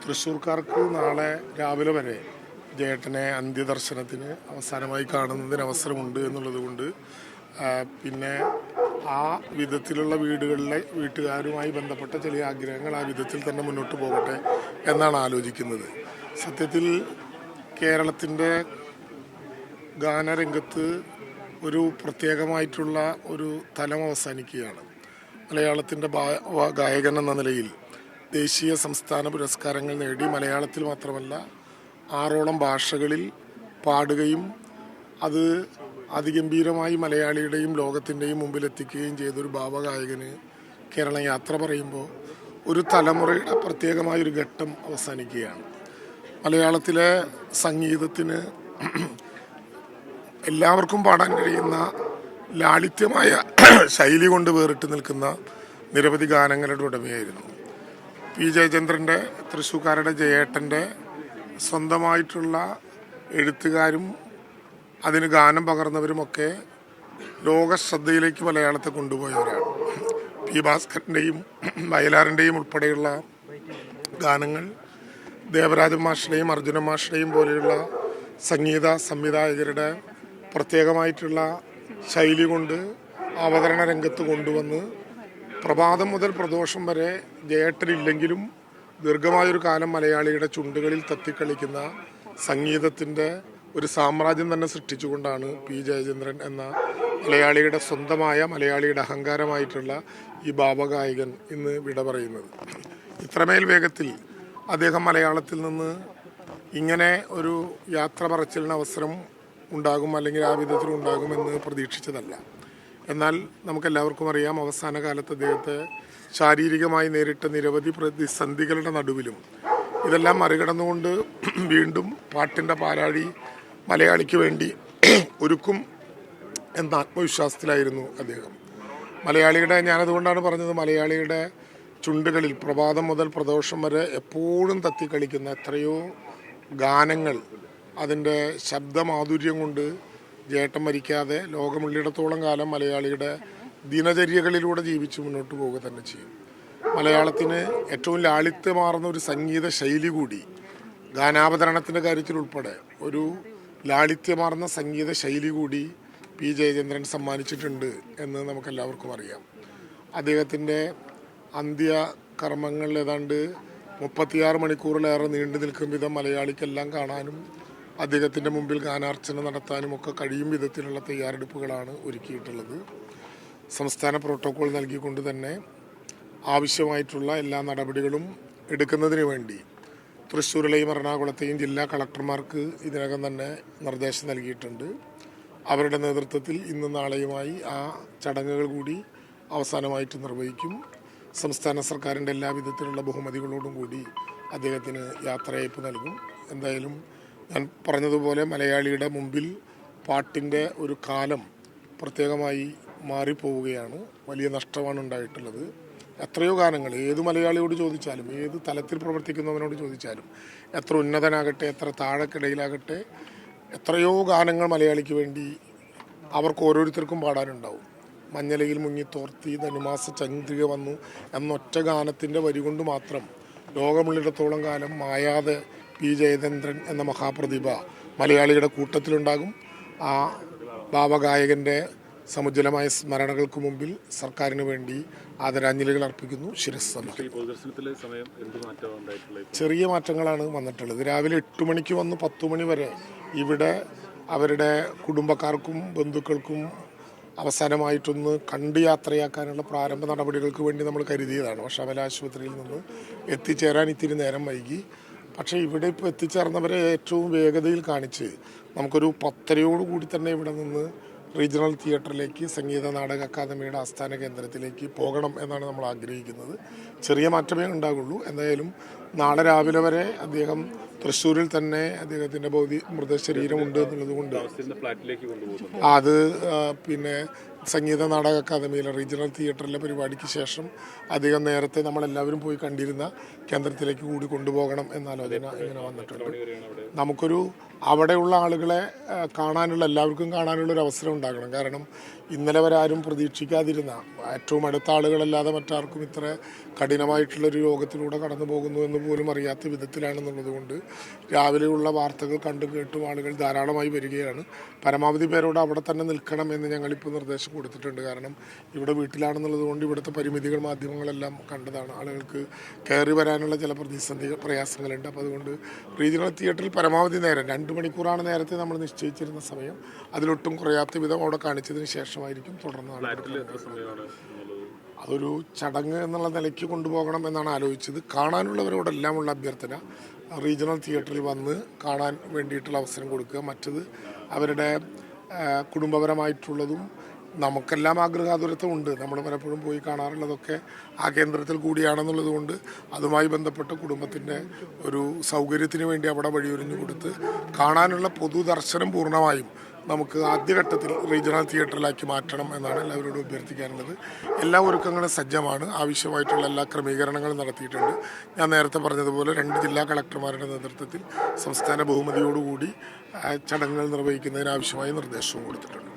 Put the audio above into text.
തൃശ്ശൂർക്കാർക്ക് നാളെ രാവിലെ വരെ ജയേട്ടനെ അന്ത്യദർശനത്തിന് അവസാനമായി കാണുന്നതിന് അവസരമുണ്ട് എന്നുള്ളത് കൊണ്ട് പിന്നെ ആ വിധത്തിലുള്ള വീട്ടുകാരുമായി ബന്ധപ്പെട്ട ചില ആഗ്രഹങ്ങൾ ആ വിധത്തിൽ തന്നെ മുന്നോട്ട് പോകട്ടെ എന്നാണ് ആലോചിക്കുന്നത്. സത്യത്തിൽ കേരളത്തിൻ്റെ ഗാനരംഗത്ത് ഒരു പ്രത്യേകമായിട്ടുള്ള ഒരു തലം അവസാനിക്കുകയാണ്. മലയാളത്തിൻ്റെ ഗായകൻ എന്ന നിലയിൽ ദേശീയ സംസ്ഥാന പുരസ്കാരങ്ങൾ നേടി മലയാളത്തിൽ മാത്രമല്ല 6ഓളം ഭാഷകളിൽ പാടുകയും അത് അതിഗംഭീരമായി മലയാളിയുടെയും ലോകത്തിൻ്റെയും മുമ്പിലെത്തിക്കുകയും ചെയ്തൊരു ഭാവഗായകന് കേരളം യാത്ര പറയുമ്പോൾ ഒരു തലമുറയുടെ പ്രത്യേകമായൊരു ഘട്ടം അവസാനിക്കുകയാണ്. മലയാളത്തിലെ സംഗീതത്തിന് എല്ലാവർക്കും പാടാൻ കഴിയുന്ന ലാളിത്യമായ ശൈലി കൊണ്ട് വേറിട്ട് നിൽക്കുന്ന നിരവധി ഗാനങ്ങളുടെ ഉടമയായിരുന്നു. പി ജയചന്ദ്രൻ്റെ, തൃശ്ശൂർക്കാരുടെ ജയേട്ടൻ്റെ സ്വന്തമായിട്ടുള്ള എഴുത്തുകാരും അതിന് ഗാനം പകർന്നവരുമൊക്കെ ലോകശ്രദ്ധയിലേക്ക് മലയാളത്തെ കൊണ്ടുപോയവരാണ്. പി ഭാസ്കരൻ്റെയും വയലാറിൻ്റെയും ഉൾപ്പെടെയുള്ള ഗാനങ്ങൾ ദേവരാജൻ മാഷിൻ്റെയും അർജുന മാഷിൻ്റെയും പോലെയുള്ള സംഗീത സംവിധായകരുടെ പ്രത്യേകമായിട്ടുള്ള ശൈലി കൊണ്ട് അവതരണ രംഗത്ത് കൊണ്ടുവന്ന് പ്രഭാതം മുതൽ പ്രദോഷം വരെ ജയേട്ടനില്ലെങ്കിലും ദീർഘമായൊരു കാലം മലയാളിയുടെ ചുണ്ടുകളിൽ തത്തിക്കളിക്കുന്ന സംഗീതത്തിൻ്റെ ഒരു സാമ്രാജ്യം തന്നെ സൃഷ്ടിച്ചുകൊണ്ടാണ് പി ജയചന്ദ്രൻ എന്ന മലയാളിയുടെ സ്വന്തമായ മലയാളിയുടെ അഹങ്കാരമായിട്ടുള്ള ഈ ഭാവഗായകൻ ഇന്ന് വിട പറയുന്നത്. ഇത്രമേൽ വേഗത്തിൽ അദ്ദേഹം മലയാളത്തിൽ നിന്ന് ഇങ്ങനെ ഒരു യാത്ര പറച്ചിലിന് അവസരം ഉണ്ടാകും, അല്ലെങ്കിൽ ആ വിധത്തിൽ ഉണ്ടാകുമെന്ന് പ്രതീക്ഷിച്ചതല്ല. എന്നാൽ നമുക്കെല്ലാവർക്കും അറിയാം, അവസാന കാലത്ത് അദ്ദേഹത്തെ ശാരീരികമായി നേരിട്ട നിരവധി പ്രതിസന്ധികളുടെ നടുവിലും ഇതെല്ലാം മറികടന്നുകൊണ്ട് വീണ്ടും പാട്ടിൻ്റെ പാലാഴി മലയാളിക്ക് വേണ്ടി ഒരുക്കും എന്ന ആത്മവിശ്വാസത്തിലായിരുന്നു അദ്ദേഹം. ഞാനതുകൊണ്ടാണ് പറഞ്ഞത്, മലയാളിയുടെ ചുണ്ടുകളിൽ പ്രഭാതം മുതൽ പ്രദോഷം വരെ എപ്പോഴും തത്തിക്കളിക്കുന്ന എത്രയോ ഗാനങ്ങൾ, അതിൻ്റെ ശബ്ദമാധുര്യം കൊണ്ട് ജേട്ടൻ മരിക്കാതെ ലോകമുള്ളിടത്തോളം കാലം മലയാളിയുടെ ദിനചര്യകളിലൂടെ ജീവിച്ച് മുന്നോട്ട് പോവുക തന്നെ ചെയ്യും. മലയാളത്തിന് ഏറ്റവും ലാളിത്യമാർന്ന ഒരു സംഗീത ശൈലി കൂടി, ഗാനാവതരണത്തിൻ്റെ കാര്യത്തിൽ ഉൾപ്പെടെ ഒരു ലാളിത്യമാർന്ന സംഗീത ശൈലി കൂടി പി ജയചന്ദ്രൻ സമ്മാനിച്ചിട്ടുണ്ട് എന്ന് നമുക്കെല്ലാവർക്കും അറിയാം. അദ്ദേഹത്തിൻ്റെ അന്ത്യകർമ്മങ്ങൾ ഏതാണ്ട് 36 മണിക്കൂറിലേറെ നീണ്ടു നിൽക്കും വിധം മലയാളിക്കെല്ലാം കാണാനും അദ്ദേഹത്തിൻ്റെ മുമ്പിൽ ഗാനാർച്ചന നടത്താനും ഒക്കെ കഴിയും വിധത്തിലുള്ള തയ്യാറെടുപ്പുകളാണ് ഒരുക്കിയിട്ടുള്ളത്. സംസ്ഥാന പ്രോട്ടോകോൾ നൽകിക്കൊണ്ട് തന്നെ ആവശ്യമായിട്ടുള്ള എല്ലാ നടപടികളും എടുക്കുന്നതിന് വേണ്ടി തൃശ്ശൂരിലെയും എറണാകുളത്തെയും ജില്ലാ കളക്ടർമാർക്ക് ഇതിനകം തന്നെ നിർദ്ദേശം നൽകിയിട്ടുണ്ട്. അവരുടെ നേതൃത്വത്തിൽ ഇന്നും നാളെയുമായി ആ ചടങ്ങുകൾ കൂടി അവസാനമായിട്ട് നിർവഹിക്കും. സംസ്ഥാന സർക്കാരിൻ്റെ എല്ലാ വിധത്തിലുള്ള ബഹുമതികളോടും കൂടി അദ്ദേഹത്തിന് യാത്രയയപ്പ് നൽകും. എന്തായാലും ഞാൻ പറഞ്ഞതുപോലെ മലയാളിയുടെ മുമ്പിൽ പാട്ടിൻ്റെ ഒരു കാലം പ്രത്യേകമായി മാറിപ്പോവുകയാണ്. വലിയ നഷ്ടമാണ് ഉണ്ടായിട്ടുള്ളത്. എത്രയോ ഗാനങ്ങൾ ഏത് മലയാളിയോട് ചോദിച്ചാലും, ഏത് തലത്തിൽ പ്രവർത്തിക്കുന്നവനോട് ചോദിച്ചാലും, എത്ര ഉന്നതനാകട്ടെ എത്ര താഴെക്കിടയിലാകട്ടെ, എത്രയോ ഗാനങ്ങൾ മലയാളിക്ക് വേണ്ടി അവർക്ക് ഓരോരുത്തർക്കും പാടാനുണ്ടാവും. മഞ്ഞലയിൽ മുങ്ങിത്തോർത്തി ധനുമാസ ചന്ദ്രിക വന്നു എന്നൊറ്റ ഗാനത്തിൻ്റെ വരി കൊണ്ട് മാത്രം ലോകമുള്ളിടത്തോളം കാലം മായാതെ പി ജയചന്ദ്രൻ എന്ന മഹാപ്രതിഭ മലയാളിയുടെ കൂട്ടത്തിലുണ്ടാകും. ആ ഭാവഗായകൻ്റെ സമുജ്വലമായ സ്മരണകൾക്ക് മുമ്പിൽ സർക്കാരിന് വേണ്ടി ആദരാഞ്ജലികൾ അർപ്പിക്കുന്നു. ശിരസ്സ്. ചെറിയ മാറ്റങ്ങളാണ് വന്നിട്ടുള്ളത്. രാവിലെ 8 മണിക്ക് വന്ന് 10 മണി വരെ ഇവിടെ അവരുടെ കുടുംബക്കാർക്കും ബന്ധുക്കൾക്കും അവസാനമായിട്ടൊന്ന് കണ്ട് യാത്രയാക്കാനുള്ള പ്രാരംഭ നടപടികൾക്ക് വേണ്ടി നമ്മൾ കരുതിയതാണ്. പക്ഷേ അമല ആശുപത്രിയിൽ നിന്ന് എത്തിച്ചേരാൻ ഇത്തിരി നേരം വൈകി. പക്ഷേ ഇവിടെ ഇപ്പോൾ എത്തിച്ചേർന്നവരെ ഏറ്റവും വേഗതയിൽ കാണിച്ച് നമുക്കൊരു 10:30 കൂടി തന്നെ ഇവിടെ നിന്ന് റീജിയണൽ തിയേറ്ററിലേക്ക്, സംഗീത നാടക അക്കാദമിയുടെ ആസ്ഥാന കേന്ദ്രത്തിലേക്ക് പോകണം എന്നാണ് നമ്മൾ ആഗ്രഹിക്കുന്നത്. ചെറിയ മാറ്റമേ ഉണ്ടാകുള്ളൂ. എന്തായാലും നാളെ രാവിലെ വരെ അദ്ദേഹം തൃശ്ശൂരിൽ തന്നെ അദ്ദേഹത്തിൻ്റെ മൃതശരീരമുണ്ട് എന്നുള്ളത് കൊണ്ട് അത് പിന്നെ സംഗീത നാടക അക്കാദമിയിലെ റീജിയണൽ തിയേറ്ററിലെ പരിപാടിക്ക് ശേഷം അധികം നേരത്തെ നമ്മളെല്ലാവരും പോയി കണ്ടിരുന്ന കേന്ദ്രത്തിലേക്ക് കൂടി കൊണ്ടുപോകണം എന്ന ആലോചന ഇങ്ങനെ വന്നിട്ടുണ്ട്. നമുക്കൊരു അവിടെയുള്ള ആളുകളെ കാണാനുള്ള എല്ലാവർക്കും കാണാനുള്ള ഒരു അവസരം ഉണ്ടാകണം. കാരണം ഇന്നലെ വരെ ആരും പ്രതീക്ഷിക്കാതിരുന്ന ഏറ്റവും അടുത്ത ആളുകളല്ലാതെ മറ്റാർക്കും ഇത്ര കഠിനമായിട്ടുള്ളൊരു രോഗത്തിലൂടെ കടന്നു പോകുന്നു എന്ന് പോലും അറിയാത്ത വിധത്തിലാണെന്നുള്ളത് കൊണ്ട് രാവിലെയുള്ള വാർത്തകൾ കണ്ടു കേട്ടും ആളുകൾ ധാരാളമായി വരികയാണ്. പരമാവധി പേരോട് അവിടെ തന്നെ നിൽക്കണം എന്ന് ഞങ്ങളിപ്പോൾ നിർദ്ദേശം കൊടുത്തിട്ടുണ്ട്. കാരണം ഇവിടെ വീട്ടിലാണെന്നുള്ളത് കൊണ്ട് ഇവിടുത്തെ പരിമിതികൾ മാധ്യമങ്ങളെല്ലാം കണ്ടതാണ്. ആളുകൾക്ക് കയറി വരാനുള്ള ചില പ്രയാസങ്ങളുണ്ട്. അപ്പോൾ അതുകൊണ്ട് റീജിയണൽ തിയേറ്ററിൽ പരമാവധി നേരം 2 മണിക്കൂറാണ് നേരത്തെ നമ്മൾ നിശ്ചയിച്ചിരുന്ന സമയം. അതിലൊട്ടും കുറയാത്ത വിധം അവിടെ കാണിച്ചതിന് ശേഷമായിരിക്കും തുടർന്ന് അതൊരു ചടങ്ങ് എന്നുള്ള നിലയ്ക്ക് കൊണ്ടുപോകണം എന്നാണ് ആലോചിച്ചത്. കാണാനുള്ളവരോടെല്ലാമുള്ള അഭ്യർത്ഥന റീജിയണൽ തിയേറ്ററിൽ വന്ന് കാണാൻ വേണ്ടിയിട്ടുള്ള അവസരം കൊടുക്കുക. മറ്റത് അവരുടെ കുടുംബപരമായിട്ടുള്ളതും നമുക്കെല്ലാം ആഗ്രഹാതുരത്വമുണ്ട്. നമ്മൾ പലപ്പോഴും പോയി കാണാറുള്ളതൊക്കെ ആ കേന്ദ്രത്തിൽ കൂടിയാണെന്നുള്ളത് കൊണ്ട് അതുമായി ബന്ധപ്പെട്ട കുടുംബത്തിൻ്റെ ഒരു സൗകര്യത്തിന് വേണ്ടി അവിടെ വഴിയൊരിഞ്ഞു കൊടുത്ത് കാണാനുള്ള പൊതുദർശനം പൂർണ്ണമായും നമുക്ക് ആദ്യഘട്ടത്തിൽ റീജിയണൽ തിയേറ്ററിലാക്കി മാറ്റണം എന്നാണ് എല്ലാവരോടും അഭ്യർത്ഥിക്കാനുള്ളത്. എല്ലാ ഒരുക്കങ്ങളും സജ്ജമാണ്. ആവശ്യമായിട്ടുള്ള എല്ലാ ക്രമീകരണങ്ങളും നടത്തിയിട്ടുണ്ട്. ഞാൻ നേരത്തെ പറഞ്ഞതുപോലെ 2 ജില്ലാ കളക്ടർമാരുടെ നേതൃത്വത്തിൽ സംസ്ഥാന ബഹുമതിയോടുകൂടി ചടങ്ങുകൾ നിർവഹിക്കുന്നതിനാവശ്യമായ നിർദ്ദേശവും കൊടുത്തിട്ടുണ്ട്.